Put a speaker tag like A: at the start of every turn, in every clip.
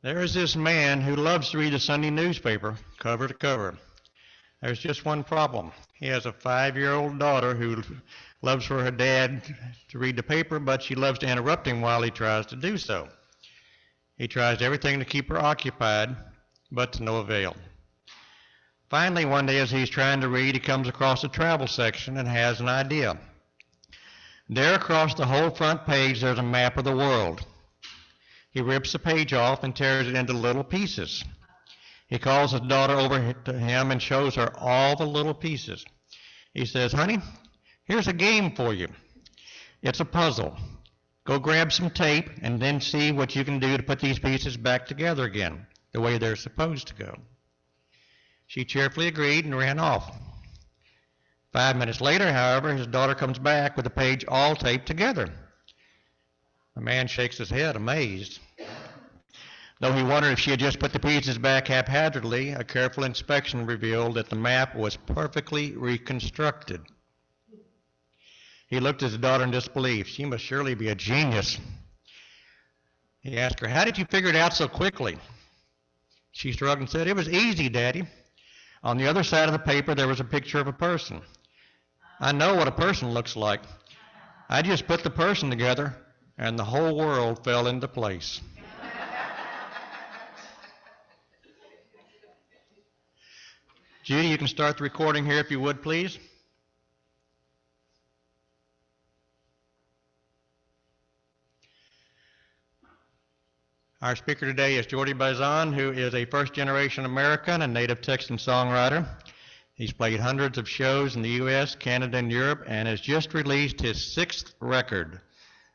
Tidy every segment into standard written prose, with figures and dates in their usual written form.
A: There is this man who loves to read the Sunday newspaper cover to cover. There's just one problem. He has a 5-year-old daughter who loves for her dad to read the paper, but she loves to interrupt him while he tries to do so. He tries everything to keep her occupied, but to no avail. Finally, one day as he's trying to read, he comes across a travel section and has an idea. There across the whole front page, there's a map of the world. He rips the page off and tears it into little pieces. He calls his daughter over to him and shows her all the little pieces. He says, "Honey, here's a game for you. It's a puzzle. Go grab some tape and then see what you can do to put these pieces back together again, the way they're supposed to go." She cheerfully agreed and ran off. 5 minutes later, however, his daughter comes back with the page all taped together. The man shakes his head, amazed. Though he wondered if she had just put the pieces back haphazardly, a careful inspection revealed that the map was perfectly reconstructed. He looked at his daughter in disbelief. She must surely be a genius. He asked her, "How did you figure it out so quickly?" She shrugged and said, "It was easy, Daddy. On the other side of the paper, there was a picture of a person. I know what a person looks like. I just put the person together, and the whole world fell into place." Judy, you can start the recording here if you would, please. Our speaker today is Jordi Baizan, who is a first-generation American and native Texan songwriter. He's played hundreds of shows in the U.S., Canada, and Europe, and has just released his 6th record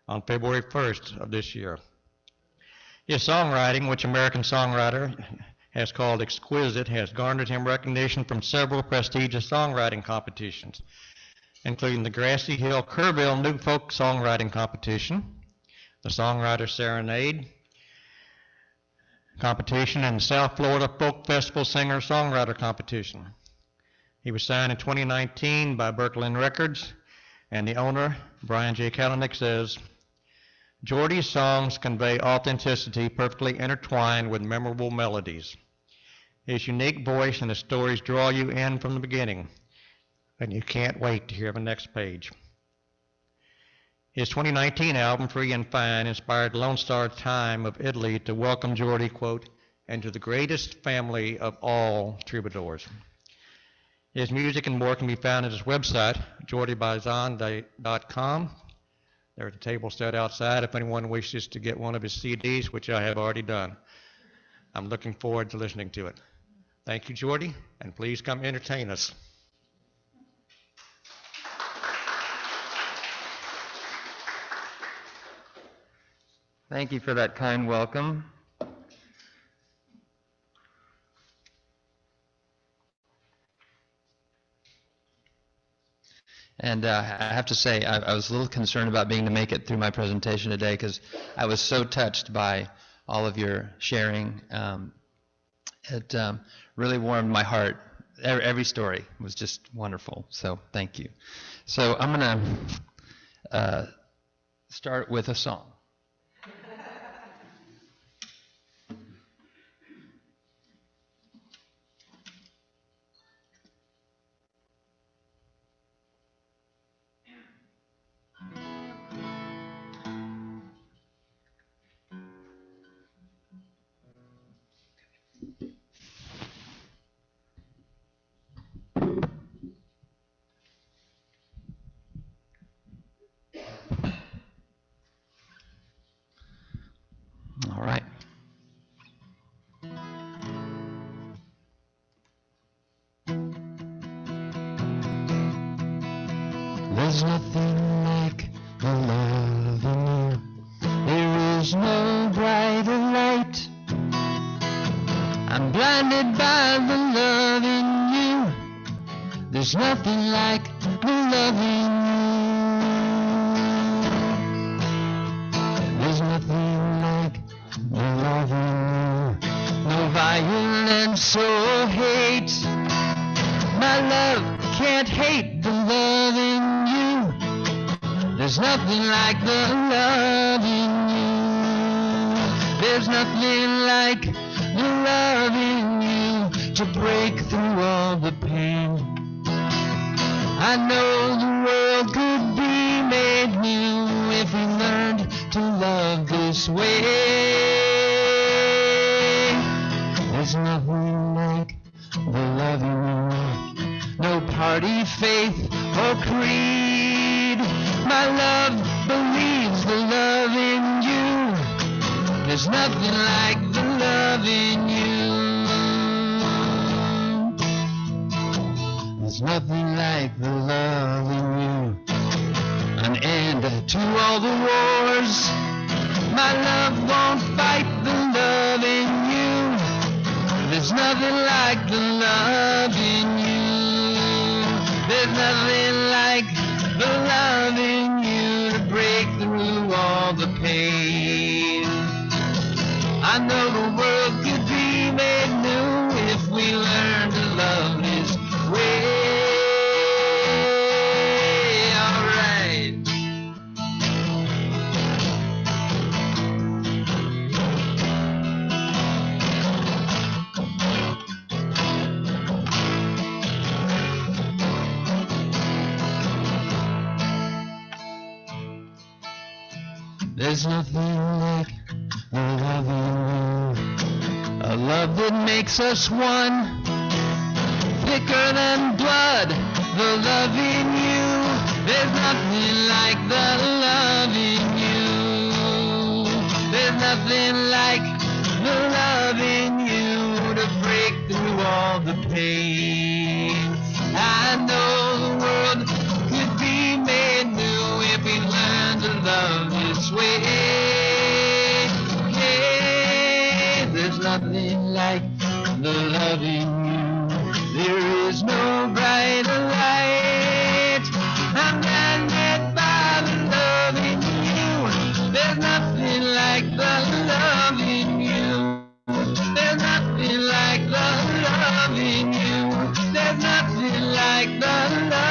A: on February 1st of this year. His songwriting, which American Songwriter has called exquisite, has garnered him recognition from several prestigious songwriting competitions, including the Grassy Kerrville New Folk Songwriting Competition, the Songwriter Serenade Competition, and the South Florida Folk Festival Singer-Songwriter Competition. He was signed in 2019 by Berkalin Records, and the owner, Brian J. Kalinec, says, "Jordi's songs convey authenticity perfectly intertwined with memorable melodies. His unique voice and his stories draw you in from the beginning, and you can't wait to hear the next page." His 2019 album, Free and Fine, inspired Lonestar Time of Italy to welcome Jordi, quote, "into the greatest family of all troubadours." His music and more can be found at his website, jordibaizan.com. There's a table set outside if anyone wishes to get one of his CDs, which I have already done. I'm looking forward to listening to it. Thank you, Jordi, and please come entertain us.
B: Thank you for that kind welcome. And I have to say, I was a little concerned about being able to make it through my presentation today because I was so touched by all of your sharing. It really warmed my heart. Every story was just wonderful, so thank you. So I'm going to start with a song. All right. There's nothing like the love in you. There is no brighter light. I'm blinded by the love in you. There's nothing like the love in you. There's nothing like the love in you. No violence or hate. My love can't hate the love in you. There's nothing like the love in you. There's nothing like the love in you to break through all the pain. I know the world could be made new if we learned to love this way. There's nothing like the love in you. No party, faith, or creed. My love believes the love in you. There's nothing like the love in you. There's nothing like the love in you. An end to all the wars. My love won't fight the love in you. There's nothing like the love in you. There's nothing like the love in you to break through all the pain. I know the world could be made new if we learn to love this way. All right. There's nothing like the love in you, a love that makes us one, thicker than blood, the love in you. There's nothing like the love in you. There's nothing like the love in you to break through all the pain. I know the world could be made new if we learn to love this way. There's nothing like the love in you. There is no brighter light. I'm blinded by the love in you. There's nothing like the love in you. There's nothing like the love in you. There's nothing like the love.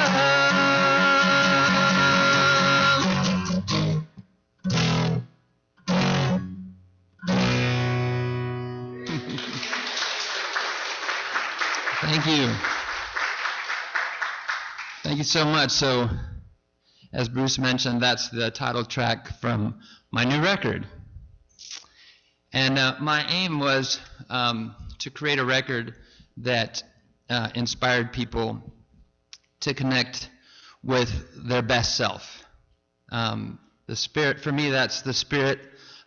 B: Thank you. Thank you so much. So, as Bruce mentioned, that's the title track from my new record. And my aim was to create a record that inspired people to connect with their best self. The spirit, for me, that's the spirit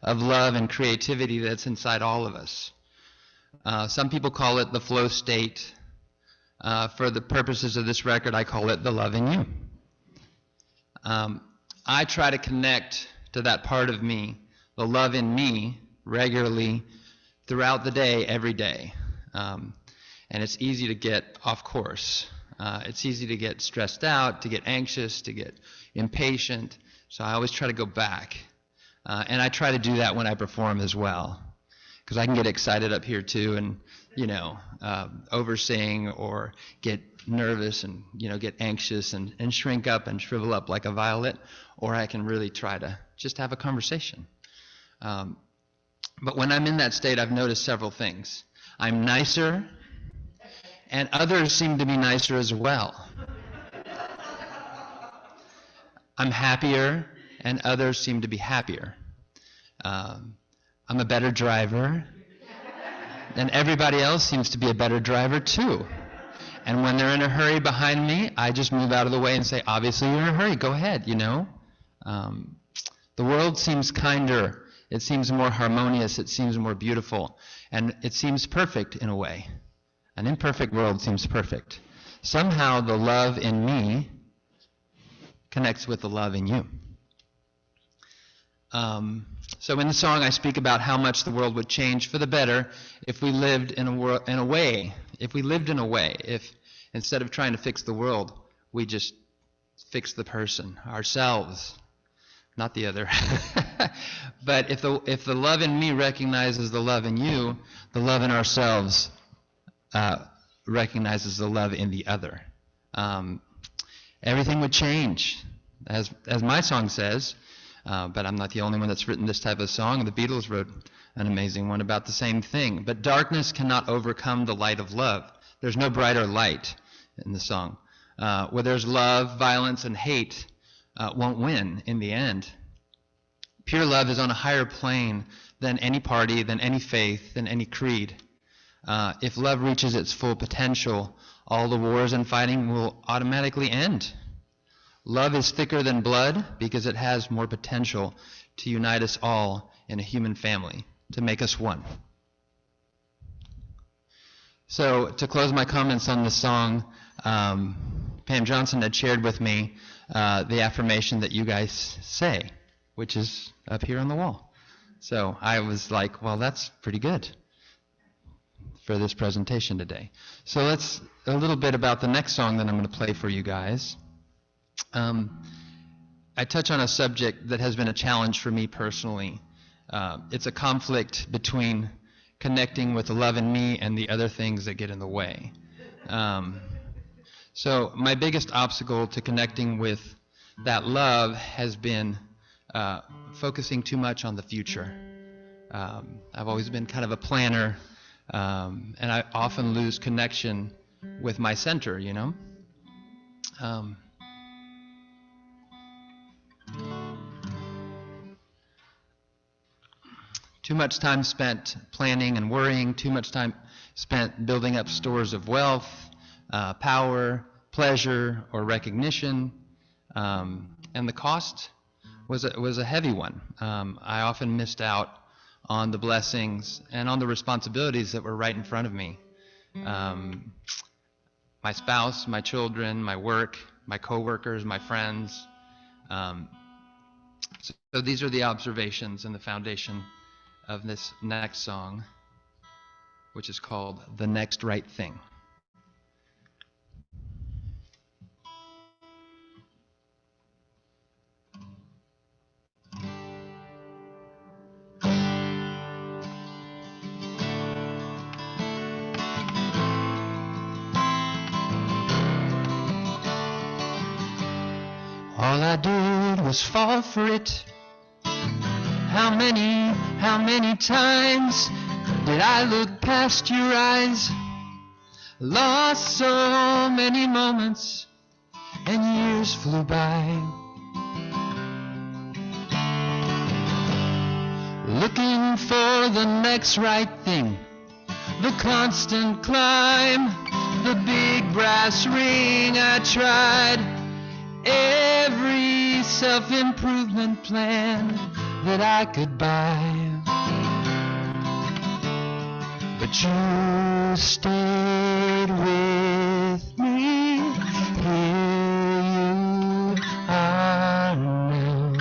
B: of love and creativity that's inside all of us. Some people call it the flow state. For the purposes of this record, I call it the love in you. I try to connect to that part of me, the love in me, regularly throughout the day, every day. And it's easy to get off course. It's easy to get stressed out, to get anxious, to get impatient. So I always try to go back. And I try to do that when I perform as well. Because I can get excited up here too and, oversing or get nervous and, get anxious and shrink up and shrivel up like a violet. Or I can really try to just have a conversation. But when I'm in that state, I've noticed several things. I'm nicer, and others seem to be nicer as well. I'm happier, and others seem to be happier. I'm a better driver, and everybody else seems to be a better driver too. And when they're in a hurry behind me, I just move out of the way and say, obviously you're in a hurry, go ahead, The world seems kinder, it seems more harmonious, it seems more beautiful, and it seems perfect in a way. An imperfect world seems perfect. Somehow the love in me connects with the love in you. So in the song I speak about how much the world would change for the better if we lived in a way, if instead of trying to fix the world, we just fix the person, ourselves, not the other. But if the love in me recognizes the love in you, the love in ourselves recognizes the love in the other. Everything would change, as my song says. But I'm not the only one that's written this type of song. The Beatles wrote an amazing one about the same thing. But darkness cannot overcome the light of love. There's no brighter light in the song. Where there's love, violence, and hate won't win in the end. Pure love is on a higher plane than any party, than any faith, than any creed. If love reaches its full potential, all the wars and fighting will automatically end. Love is thicker than blood because it has more potential to unite us all in a human family, to make us one. So to close my comments on this song, Pam Johnson had shared with me the affirmation that you guys say, which is up here on the wall. So I was like, well, that's pretty good for this presentation today. So let's a little bit about the next song that I'm going to play for you guys. I touch on a subject that has been a challenge for me personally. It's a conflict between connecting with the love in me and the other things that get in the way. So my biggest obstacle to connecting with that love has been focusing too much on the future. I've always been kind of a planner, and I often lose connection with my center, you know. Too much time spent planning and worrying, too much time spent building up stores of wealth, power, pleasure, or recognition, and the cost was a heavy one. I often missed out on the blessings and on the responsibilities that were right in front of me. My spouse, my children, my work, my coworkers, my friends. So these are the observations and the foundation of this next song, which is called The Next Right Thing. All I did was fall for it. How many times did I look past your eyes? Lost so many moments and years flew by. Looking for the next right thing, the constant climb, the big brass ring. I tried every self-improvement plan that I could buy, but you stayed with me. Here you are now,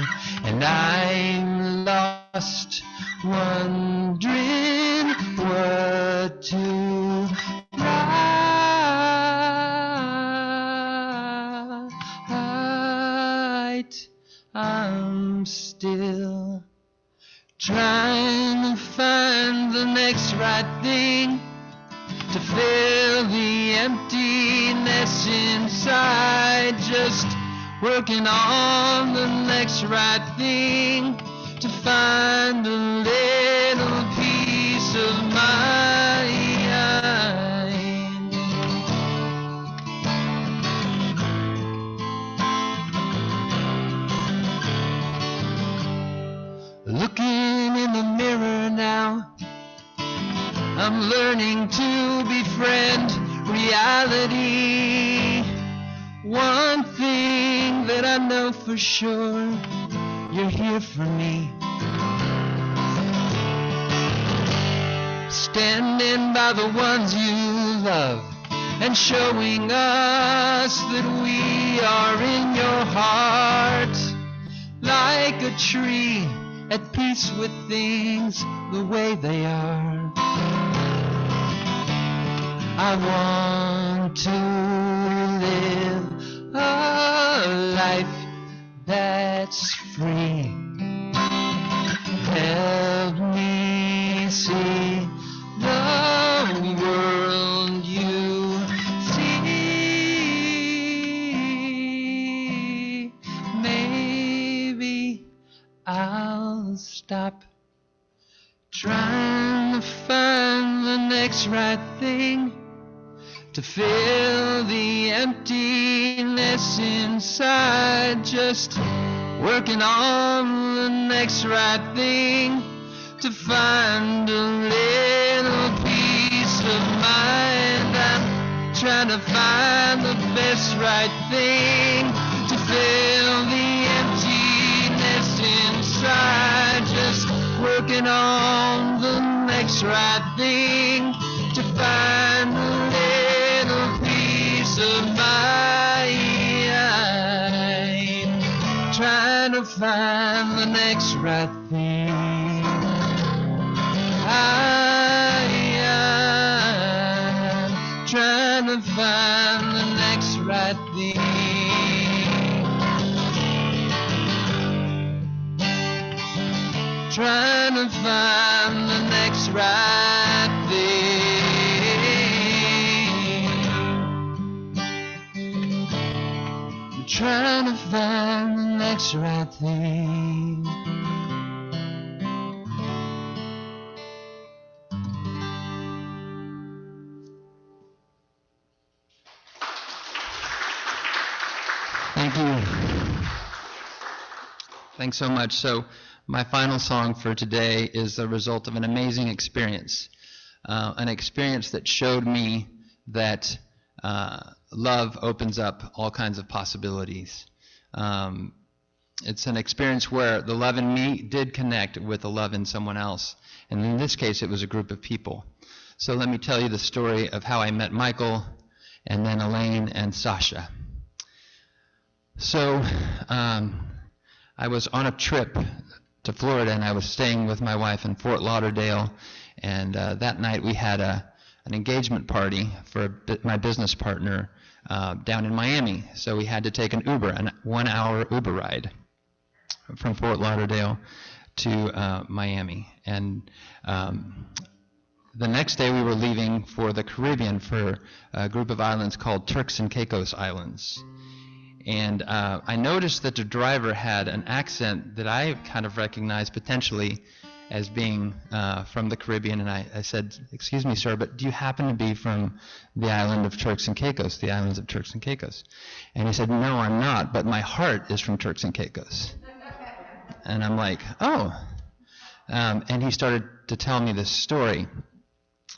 B: and I'm lost, wondering what to write. I'm still trying to find the next right thing to fill the emptiness inside. Just working on the next right thing to find a little piece of mind. Looking in the mirror now, I'm learning to befriend reality. One thing that I know for sure, you're here for me. Standing by the ones you love and showing us that we are in your heart. Like a tree at peace with things the way they are. I want to live a life that's free. Help me see the world you see. Maybe I'll stop trying find the next right thing to fill the emptiness inside. Just working on the next right thing to find a little peace of mind. I'm trying to find the best right thing to fill the emptiness inside. Just working on the next right thing to find a little peace of mind. Trying to find the next right thing. I'm trying to find the next right thing. Trying to find the next right thing. Trying to find the next right thing. Thank you. Thanks so much. So my final song for today is the result of an amazing experience, an experience that showed me that love opens up all kinds of possibilities. It's an experience where the love in me did connect with the love in someone else. And in this case, it was a group of people. So let me tell you the story of how I met Michael, and then Elaine and Sasha. So I was on a trip to Florida, and I was staying with my wife in Fort Lauderdale. And that night we had an engagement party for my business partner down in Miami. So we had to take an Uber, a 1-hour Uber ride from Fort Lauderdale to Miami. And the next day we were leaving for the Caribbean for a group of islands called Turks and Caicos Islands. And I noticed that the driver had an accent that I kind of recognized potentially as being from the Caribbean. And I said, "Excuse me, sir, but do you happen to be from the island of Turks and Caicos, the islands of Turks and Caicos?" And he said, "No, I'm not, but my heart is from Turks and Caicos." And I'm like, "Oh." And he started to tell me this story,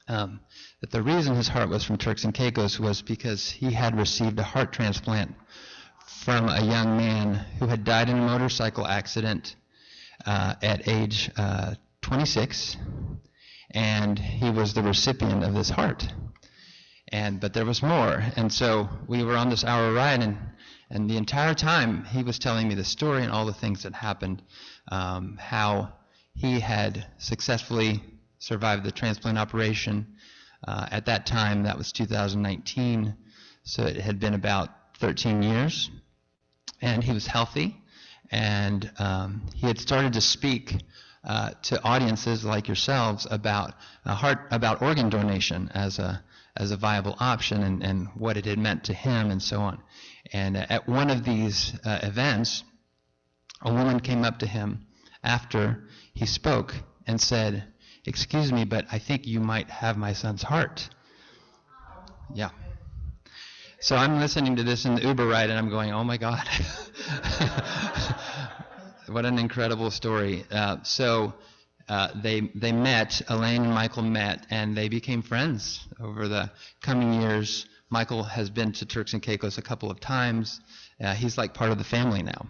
B: that the reason his heart was from Turks and Caicos was because he had received a heart transplant from a young man who had died in a motorcycle accident at age 26, and he was the recipient of this heart. But there was more, and so we were on this hour ride, and the entire time he was telling me the story and all the things that happened, how he had successfully survived the transplant operation. At that time, that was 2019, so it had been about 13 years. And he was healthy, and he had started to speak to audiences like yourselves about organ donation as a viable option, and what it had meant to him, and so on. And at one of these events, a woman came up to him after he spoke and said, "Excuse me, but I think you might have my son's heart." Yeah. So I'm listening to this in the Uber ride, and I'm going, "Oh my God." What an incredible story. So they met, Elaine and Michael met, and they became friends over the coming years. Michael has been to Turks and Caicos a couple of times. He's like part of the family now.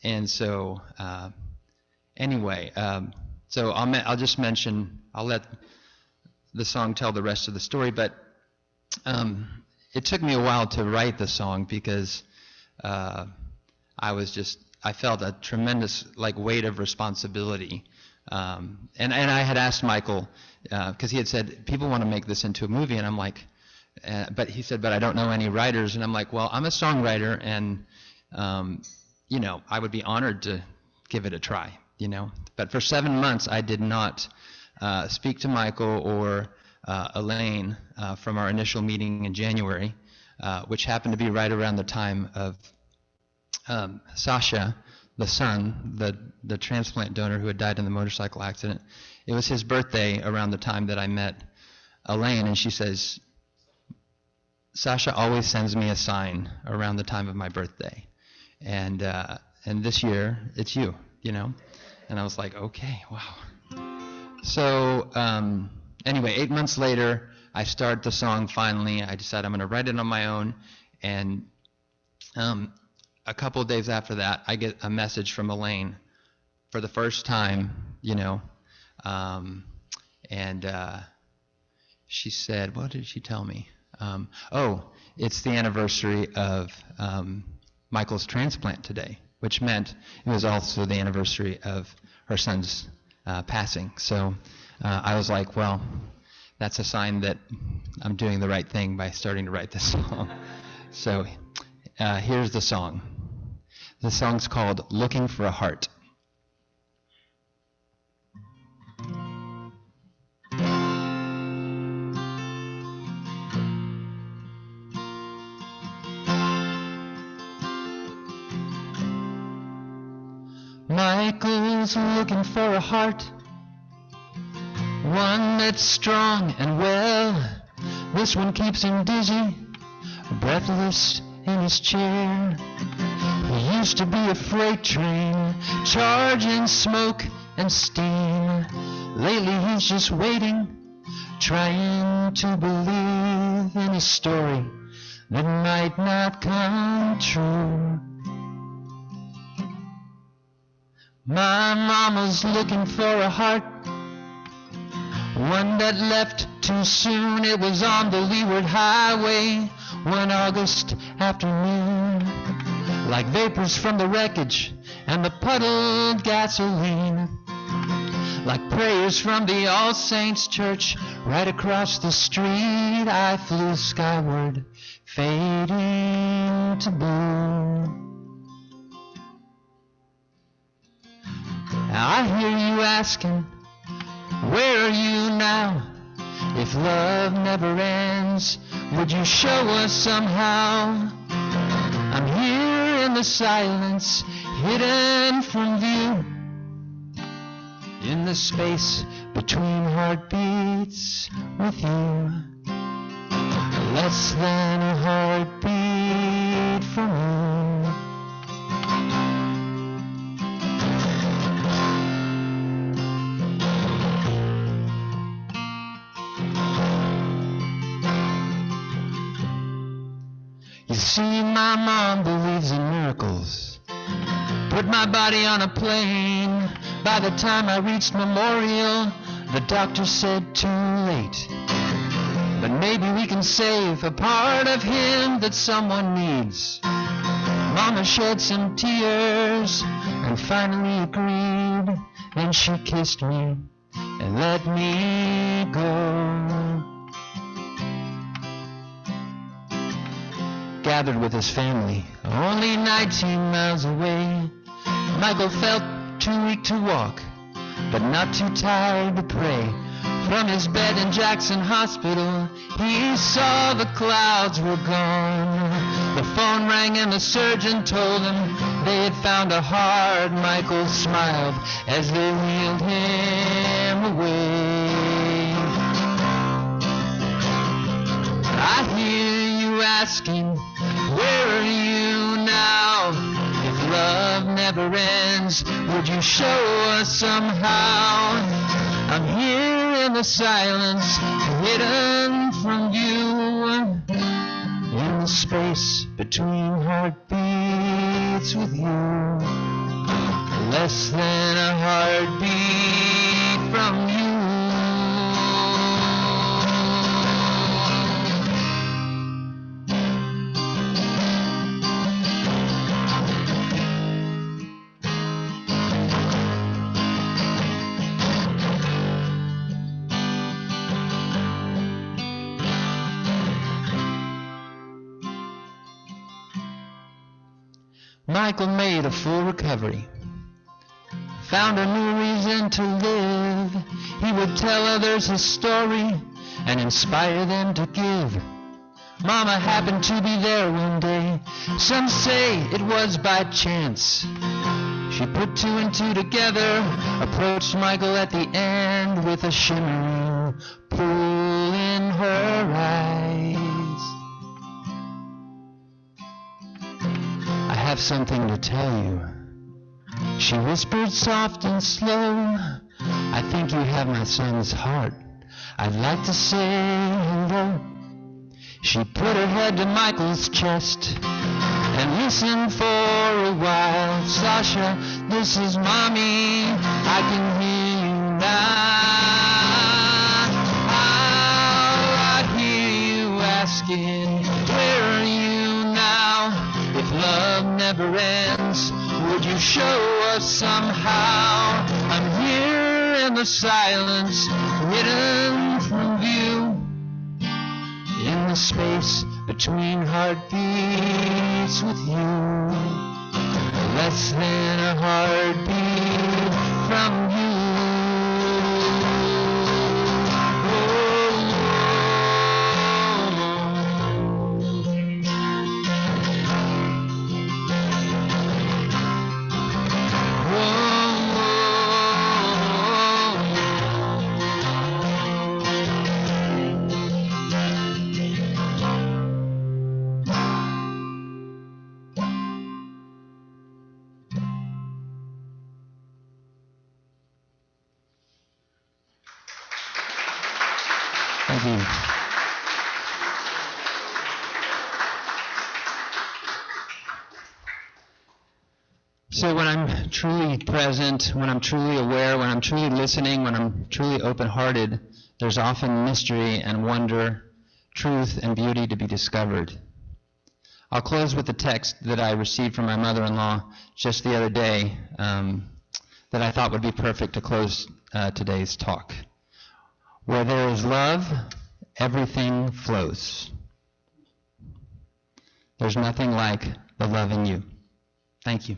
B: And so anyway, so I'll just mention, I'll let the song tell the rest of the story, but it took me a while to write the song because I felt a tremendous weight of responsibility. And I had asked Michael, because he had said, people want to make this into a movie, and I'm like, but he said, but I don't know any writers, and I'm like, well, I'm a songwriter, and I would be honored to give it a try, But for 7 months, I did not speak to Michael or Elaine from our initial meeting in January, which happened to be right around the time of Sasha, the son, the transplant donor who had died in the motorcycle accident. it was his birthday around the time that I met Elaine, and she says, Sasha always sends me a sign around the time of my birthday. And this year, it's you, you know? And I was like, okay, wow. So anyway, 8 months later, I start the song finally. I decide I'm going to write it on my own. And a couple of days after that, I get a message from Elaine for the first time, you know. She said, what did she tell me? It's the anniversary of Michael's transplant today, which meant it was also the anniversary of her son's passing. So I was like, well, that's a sign that I'm doing the right thing by starting to write this song. So here's the song. The song's called Looking for a Heart. Michael's looking for a heart, one that's strong and well. This one keeps him dizzy, breathless in his chair. He used to be a freight train, charging smoke and steam. Lately he's just waiting, trying to believe in a story that might not come true. My mama's looking for a heart, one that left too soon. It was on the Leeward Highway one August afternoon, like vapors from the wreckage and the puddled gasoline, like prayers from the All Saints Church right across the street. I flew skyward, fading to blue. I hear you asking, where are you now? If love never ends, would you show us somehow? I'm here in the silence, hidden from view, in the space between heartbeats with you. Less than a heartbeat from you. You see, my mom believes in miracles. Put my body on a plane. By the time I reached Memorial, the doctor said too late. But maybe we can save a part of him that someone needs. Mama shed some tears and finally agreed. Then she kissed me and let me go. Gathered with his family, only 19 miles away. Michael felt too weak to walk, but not too tired to pray. From his bed in Jackson Hospital, he saw the clouds were gone. The phone rang and the surgeon told him they had found a heart. Michael smiled as they wheeled him away. I hear you asking, where are you now? If love never ends, would you show us somehow? I'm here in the silence, hidden from view, in the space between heartbeats with you. Less than a heartbeat from you. Michael made a full recovery, found a new reason to live. He would tell others his story and inspire them to give. Mama happened to be there one day. Some say it was by chance. She put two and two together, approached Michael at the end with a shimmering pool in her eyes. I have something to tell you, she whispered soft and slow. I think you have my son's heart. I'd like to say hello. She put her head to Michael's chest and listened for a while. Sasha, this is Mommy, I can hear you now. I hear you asking, where are you now? If love never ends, would you show us somehow? I'm here in the silence, hidden from view, in the space between heartbeats with you, less than a heartbeat from you. Thank you. So when I'm truly present, when I'm truly aware, when I'm truly listening, when I'm truly open-hearted, there's often mystery and wonder, truth and beauty to be discovered. I'll close with a text that I received from my mother-in-law just the other day that I thought would be perfect to close today's talk. Where there is love, everything flows. There's nothing like the love in you. Thank you.